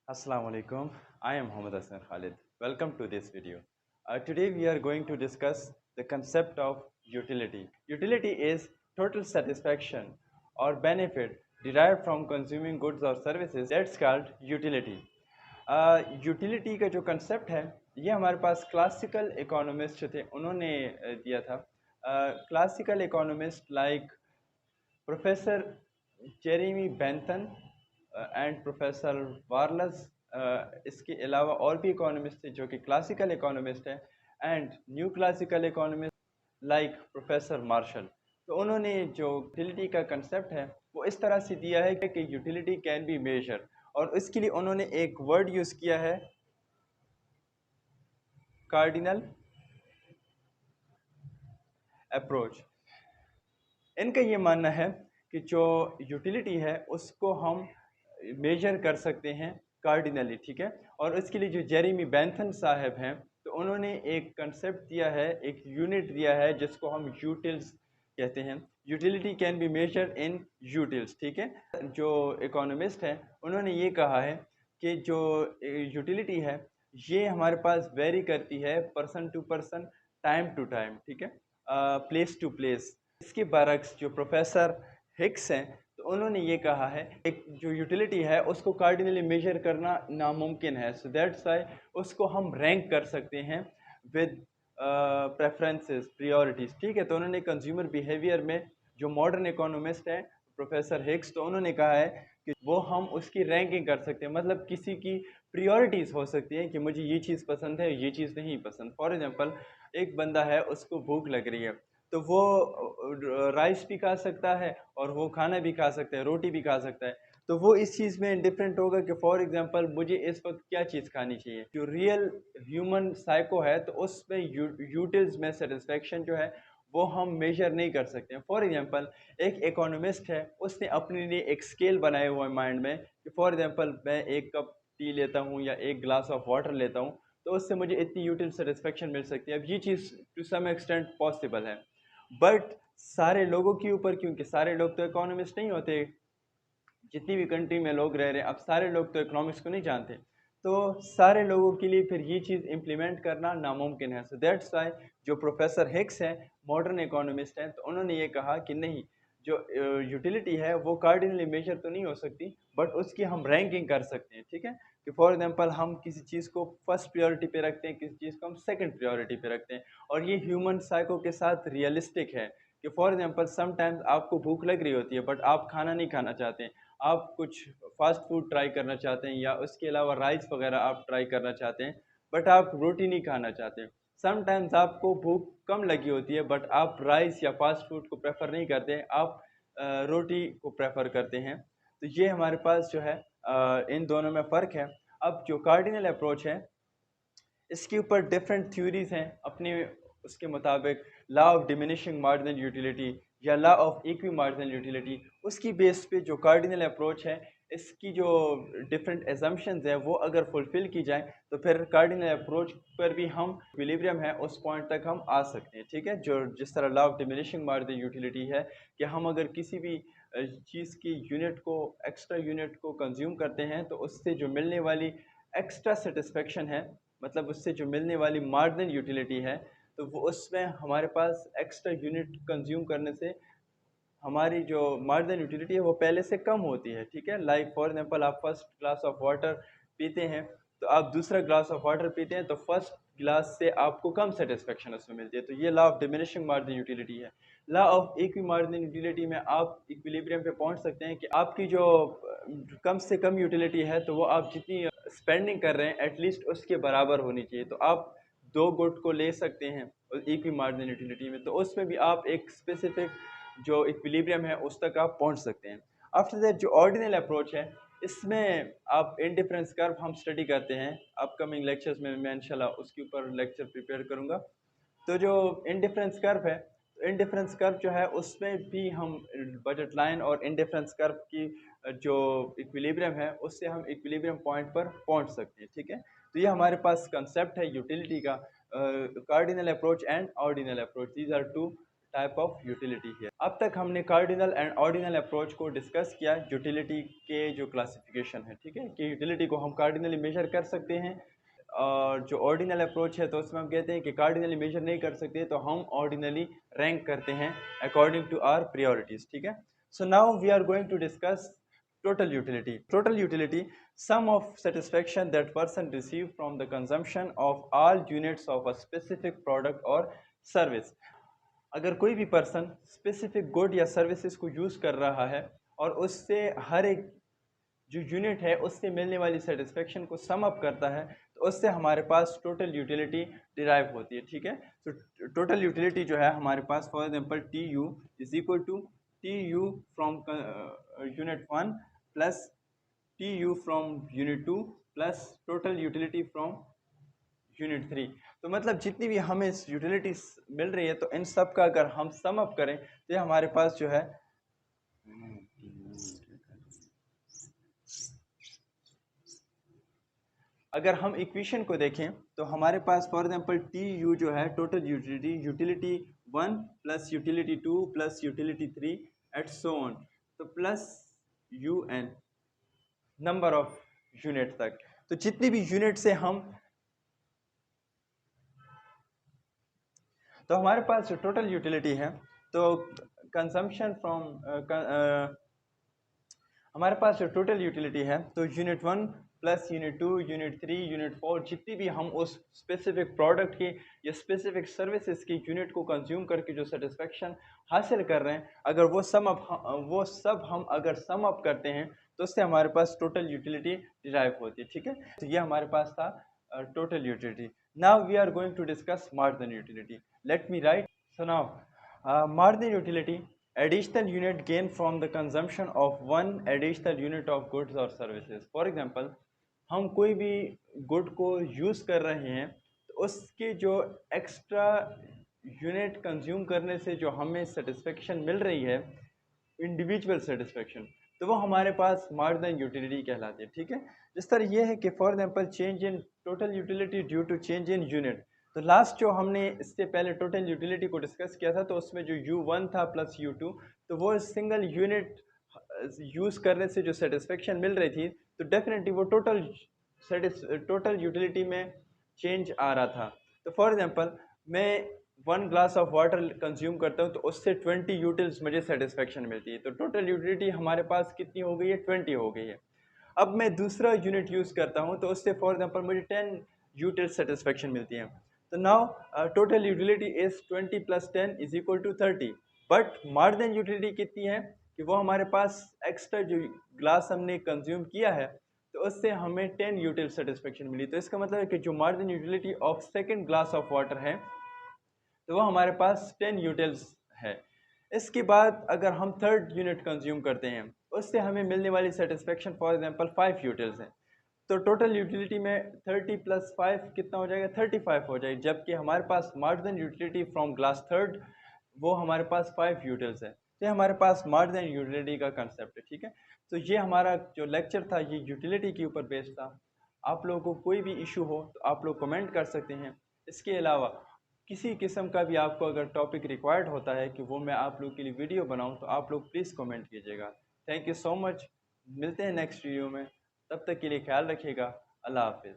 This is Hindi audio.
Assalamu alaikum. I am Muhammad Hassan Khalid. Welcome to this video. Today we are going to discuss the concept of utility. Utility is total satisfaction or benefit derived from consuming goods or services. That's called utility. Utility का जो कंसेप्ट है ये हमारे पास क्लासिकल इकोनॉमिस्ट थे उन्होंने दिया था classical economist like professor Jeremy Bentham and professor Walras. इसके अलावा और भी इकोनॉमिस्ट थे जो कि क्लासिकल इकोनॉमिस्ट हैं and new classical economist like professor Marshall. तो उन्होंने जो यूटिलिटी का कंसेप्ट है वो इस तरह से दिया है कि यूटिलिटी कैन बी मेजर, और इसके लिए उन्होंने एक वर्ड यूज़ किया है कार्डिनल अप्रोच। इनका ये मानना है कि जो यूटिलिटी है उसको हम मेजर कर सकते हैं कार्डिनली, ठीक है। और इसके लिए जो जेरेमी बेंथन साहब हैं तो उन्होंने एक कंसेप्ट दिया है, एक यूनिट दिया है जिसको हम यूटिल्स कहते हैं। Utility can be measured in utils, ठीक है। जो इकोनॉमिस्ट हैं उन्होंने ये कहा है कि जो यूटिलिटी है ये हमारे पास वेरी करती है person to person, time to time, ठीक है, प्लेस टू प्लेस। इसके बरक्स जो प्रोफेसर हिक्स हैं तो उन्होंने ये कहा है एक जो यूटिलिटी है उसको कार्डिनली मेजर करना नामुमकिन है, सो दैट्स वाई उसको हम रैंक कर सकते हैं विद प्रेफरेंसेस, प्रियोरिटीज़, ठीक है। तो उन्होंने कंज्यूमर बिहेवियर में जो मॉडर्न इकोनॉमिस्ट हैं प्रोफेसर हिक्स, तो उन्होंने कहा है कि वो हम उसकी रैंकिंग कर सकते हैं, मतलब किसी की प्रियोरिटीज़ हो सकती हैं कि मुझे ये चीज़ पसंद है, ये चीज़ नहीं पसंद। फॉर एग्जांपल एक बंदा है उसको भूख लग रही है तो वो राइस भी खा सकता है और वो खाना भी खा सकता है, रोटी भी खा सकता है। तो वो इस चीज़ में इंडिफरेंट होगा कि फॉर एग्जांपल मुझे इस वक्त क्या चीज़ खानी चाहिए। जो रियल ह्यूमन साइको है तो उसमें यूटिल्स में सेटिस्फेक्शन जो है वो हम मेजर नहीं कर सकते हैं। फॉर एग्जांपल एक इकोनॉमिस्ट है उसने अपने लिए एक स्केल बनाया हुआ है माइंड में कि फॉर एग्जांपल मैं एक कप टी लेता हूँ या एक ग्लास ऑफ वाटर लेता हूँ तो उससे मुझे इतनी यूटिल सेटिस्फेक्शन मिल सकती है। अब ये चीज़ टू सम एक्सटेंट पॉसिबल है, बट सारे लोगों के ऊपर, क्योंकि सारे लोग तो इकोनॉमिस्ट नहीं होते, जितनी भी कंट्री में लोग रह रहे हैं अब सारे लोग तो इकोनॉमिक्स को नहीं जानते, तो सारे लोगों के लिए फिर ये चीज़ इम्प्लीमेंट करना नामुमकिन है। सो दैट्स वाई जो प्रोफेसर हिक्स हैं मॉडर्न इकोनॉमिस्ट हैं तो उन्होंने ये कहा कि नहीं, जो यूटिलिटी है वो कार्डिनली मेजर तो नहीं हो सकती बट उसकी हम रैंकिंग कर सकते हैं, ठीक है। कि फॉर एग्जांपल हम किसी चीज़ को फर्स्ट प्रायोरिटी पे रखते हैं, किसी चीज़ को हम सेकंड प्रायोरिटी पे रखते हैं, और ये ह्यूमन साइको के साथ रियलिस्टिक है कि फॉर एग्जांपल समटाइम्स आपको भूख लग रही होती है बट आप खाना नहीं खाना चाहते, आप कुछ फास्ट फूड ट्राई करना चाहते हैं या उसके अलावा राइस वगैरह आप ट्राई करना चाहते हैं बट आप रोटी नहीं खाना चाहते। समटाइम्स आपको भूख कम लगी होती है बट आप राइस या फास्ट फूड को प्रेफर नहीं करते, आप रोटी को प्रेफर करते हैं। तो ये हमारे पास जो है इन दोनों में फ़र्क है। अब जो कार्डिनल अप्रोच है इसके ऊपर डिफरेंट थ्योरीज हैं अपने उसके मुताबिक, law of diminishing marginal utility या law of equi marginal utility, उसकी बेस पे जो कार्डिनल अप्रोच है इसकी जो डिफरेंट एजम्पशंस हैं वो अगर फुलफ़िल की जाए तो फिर कार्डिनल अप्रोच पर भी हम इक्विलिब्रियम है उस पॉइंट तक हम आ सकते हैं, ठीक है। जो जिस तरह law of diminishing marginal utility है कि हम अगर किसी भी चीज़ की यूनिट को, एक्स्ट्रा यूनिट को कंज्यूम करते हैं तो उससे जो मिलने वाली एक्स्ट्रा सेटिस्फेक्शन है, मतलब उससे जो मिलने वाली मार्जिनल यूटिलिटी है, तो वो उसमें हमारे पास एक्स्ट्रा यूनिट कंज्यूम करने से हमारी जो मार्जिनल यूटिलिटी है वो पहले से कम होती है, ठीक है। लाइक फॉर एग्जांपल आप फर्स्ट ग्लास ऑफ वाटर पीते हैं तो आप दूसरा ग्लास ऑफ वाटर पीते हैं तो फर्स्ट ग्लास से आपको कम सेटिस्फेक्शन उसमें मिलती है, तो ये law of diminishing marginal utility है। Law of equi marginal utility में आप इक्विलिब्रियम पे पहुंच सकते हैं कि आपकी जो कम से कम यूटिलिटी है तो वो आप जितनी स्पेंडिंग कर रहे हैं एटलीस्ट उसके बराबर होनी चाहिए, तो आप दो गुट को ले सकते हैं इक्वी मार्जिनल यूटिलिटी में, तो उसमें भी आप एक स्पेसिफिक जो इक्विलिब्रियम है उस तक आप पहुंच सकते हैं। आफ्टर दैट जो ऑर्डिनल अप्रोच है इसमें आप इंडिफरेंस कर्व हम स्टडी करते हैं, अपकमिंग लेक्चर्स में मैं इंशाल्लाह उसके ऊपर लेक्चर प्रिपेयर करूँगा। तो जो इंडिफरेंस कर्व है, इंडिफरेंस कर्व जो है उसमें भी हम बजट लाइन और इंडिफरेंस कर्व की जो इक्विलिब्रियम है उससे हम इक्विलिब्रियम पॉइंट पर पहुंच सकते हैं, ठीक है। तो ये हमारे पास कंसेप्ट है यूटिलिटी का, cardinal approach and ordinal approach, these are two type of utility है। अब तक हमने कार्डिनल एंड ऑर्डिनल अप्रोच को डिस्कस किया, यूटिलिटी के जो क्लासिफिकेशन है, ठीक है, कि यूटिलिटी को हम कार्डिनली मेजर कर सकते हैं, और जो ऑर्डिनल अप्रोच है तो उसमें हम कहते हैं कि कार्डिनली मेजर नहीं कर सकते तो हम ऑर्डिनली रैंक करते हैं अकॉर्डिंग टू आवर प्रायोरिटीज, ठीक है। So now we are going to discuss total utility. Total utility, sum of satisfaction that person receive from the consumption of all units of a specific product or service. अगर कोई भी पर्सन स्पेसिफिक गुड या सर्विसेज को यूज़ कर रहा है और उससे हर एक जो यूनिट है उससे मिलने वाली सेटिस्फेक्शन को सम अप करता है, तो उससे हमारे पास टोटल यूटिलिटी डिराइव होती है, ठीक है। तो टोटल यूटिलिटी जो है हमारे पास, for example T U is equal to T U from unit 1 plus T U from unit 2 plus total utility from unit 3। तो मतलब जितनी भी हमें यूटिलिटीज मिल रही है तो इन सब का अगर हम सम अप करें तो ये हमारे पास जो है, अगर हम इक्वेशन को देखें तो हमारे पास फॉर एग्जांपल टी यू जो है total utility, utility 1 plus utility 2 plus utility 3 at so on, तो plus U N number of unit तक। तो जितनी भी यूनिट से हम, तो हमारे पास जो टोटल यूटिलिटी है, तो कंजम्पशन फ्रॉम हमारे पास जो टोटल यूटिलिटी है तो unit 1 plus unit 2 unit 3 unit 4, जितनी भी हम उस स्पेसिफिक प्रोडक्ट की या स्पेसिफिक सर्विसेज की यूनिट को कंज्यूम करके जो सेटिस्फेक्शन हासिल कर रहे हैं, अगर वो सब हम अगर सम अप करते हैं तो उससे हमारे पास टोटल यूटिलिटी डिराइव होती है, ठीक है। तो ये हमारे पास था total utility. Now we are going to discuss marginal utility. Let me write. So now marginal utility, additional unit gain from the consumption of one additional unit of goods or services. For example, हम कोई भी गुड को यूज़ कर रहे हैं तो उसके जो एक्स्ट्रा यूनिट कंज्यूम करने से जो हमें सेटिस्फेक्शन मिल रही है, इंडिविजुअल सेटिस्फेक्शन, तो वो हमारे पास मार्जिनल यूटिलिटी कहलाती है, ठीक है। जिस तरह ये है कि for example change in total utility due to change in unit. तो लास्ट जो हमने इससे पहले टोटल यूटिलिटी को डिस्कस किया था तो उसमें जो U1 था प्लस U2, तो वो सिंगल यूनिट यूज़ करने से जो सेटिस्फेक्शन मिल रही थी तो डेफिनेटली वो टोटल यूटिलिटी में चेंज आ रहा था। तो फॉर एग्जांपल मैं 1 ग्लास ऑफ वाटर कंज्यूम करता हूँ तो उससे 20 यूटिल्स मुझे सेटिस्फेक्शन मिलती है, तो टोटल यूटिलिटी हमारे पास कितनी हो गई है, 20 हो गई है। अब मैं दूसरा यूनिट यूज़ करता हूँ तो उससे फॉर एग्जांपल मुझे 10 यूटिल सेटिस्फेक्शन मिलती है। तो नाउ total utility is 20 plus 10 is equal to 30, but marginal utility कितनी है कि वो हमारे पास एक्स्ट्रा जो ग्लास हमने कंज्यूम किया है तो उससे हमें 10 यूटिल सेटिस्फेक्शन मिली। तो इसका मतलब है कि जो marginal utility of second glass of water है तो वो हमारे पास 10 यूटिल्स है। इसके बाद अगर हम थर्ड यूनिट कंज्यूम करते हैं उससे हमें मिलने वाली सेटिस्फेक्शन फॉर एग्जांपल 5 यूटिल्स हैं, तो टोटल यूटिलिटी में 30 प्लस 5 कितना हो जाएगा, 35 हो जाएगी, जबकि हमारे पास marginal utility from glass third वो हमारे पास 5 यूटिल्स है। तो हमारे पास मार्जिनल यूटिलिटी का कंसेप्ट है, ठीक है। तो ये हमारा जो लेक्चर था ये यूटिलिटी के ऊपर बेस्ड था। आप लोगों को कोई भी इशू हो तो आप लोग कमेंट कर सकते हैं। इसके अलावा किसी किस्म का भी आपको अगर टॉपिक रिक्वायर्ड होता है कि वो मैं आप लोग के लिए वीडियो बनाऊं तो आप लोग प्लीज़ कमेंट कीजिएगा। थैंक यू सो मच, मिलते हैं नेक्स्ट वीडियो में, तब तक के लिए ख्याल रखिएगा। अल्लाह हाफिज़।